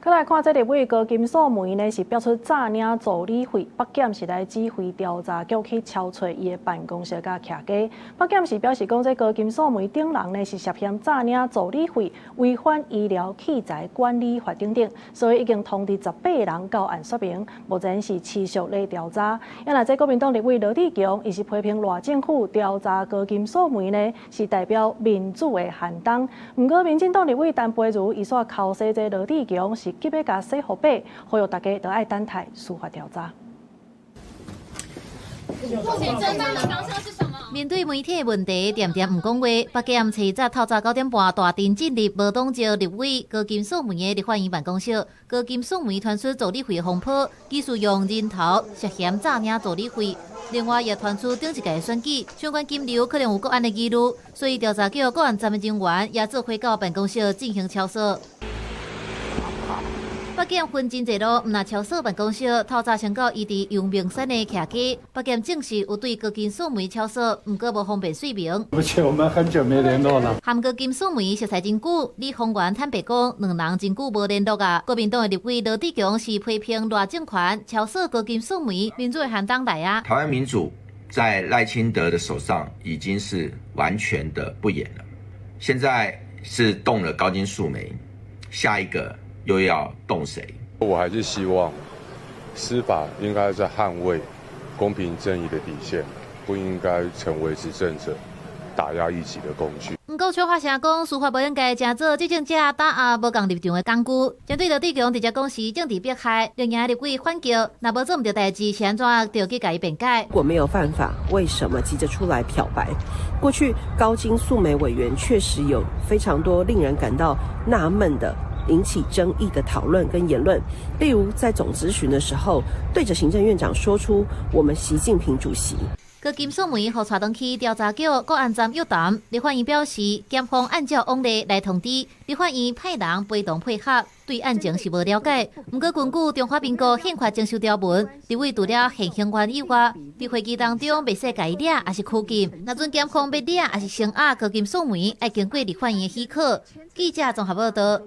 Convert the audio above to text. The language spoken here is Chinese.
再来看这立委高金素梅呢，是标出诈领助理费，北检是来指挥调查局去敲找伊的办公室甲徛家。北检是表示讲，这高金素梅等人呢是涉嫌诈领助理费、违反医疗器材管理法等等，所以已经通知18人到案说明，目前是持续咧调查。原来这国民党立委罗志强，伊是批评赖政府调查高金素梅呢，是代表民主的寒冬。不过，民进党立委陈培如伊所敲说这罗志强是急要甲洗护白，呼吁大家都爱等待司法调查。目前侦办的方向是什么？面对媒体的问题，点点唔讲话。北检早早透早9点半大阵进入无党籍立委高金素梅的立法院办公室。高金素梅传出助理费风波，技术用人头涉嫌诈领助理费。另外也传出顶一届选举相关金流可能有个案的记录，所以调查局个案3名人员也做回到办公室进行敲索。北检分真济路，唔那敲索办公室，透早先到伊伫阳明山的徛家。北检证实有对高金素梅敲索，不过无方便说明。而且我们很久没联络了。含高金素梅熟悉真久，李丰源坦白讲，两人真久无联络啊。国民党的立委罗志强是批评赖政权敲索高金素梅，民主的寒冬来啊。台湾民主在赖清德的手上已经是完全的不演了，现在是动了高金素梅，下一个又要动谁？我还是希望司法应该在捍卫公平正义的底线，不应该成为执政者打压异己的工具。不过，小花声讲，司法无应该真做执政者打压无共立场的工具。针对罗志强直接讲是政治迫害，另外立委反击，若无做唔到代志，是安怎就去甲伊辩解？如果没有犯法，为什么急着出来漂白？过去高金素梅委员确实有非常多令人感到纳闷的。引起争议的讨论跟言论，例如在总质询的时候，对着行政院长说出“我们习近平主席”。高金素梅互带回去调查局国安站约谈，立法院表示，检方按照往例来通知，立法院派人陪同配合，对案情是无了解。不过根据中华民国宪法征收条文，立委除了现行权以外，在会议当中袂使甲伊掠，还是拘禁。若准检方要掠，还是声押高金素梅，要经过立法院许可。记者综合报道。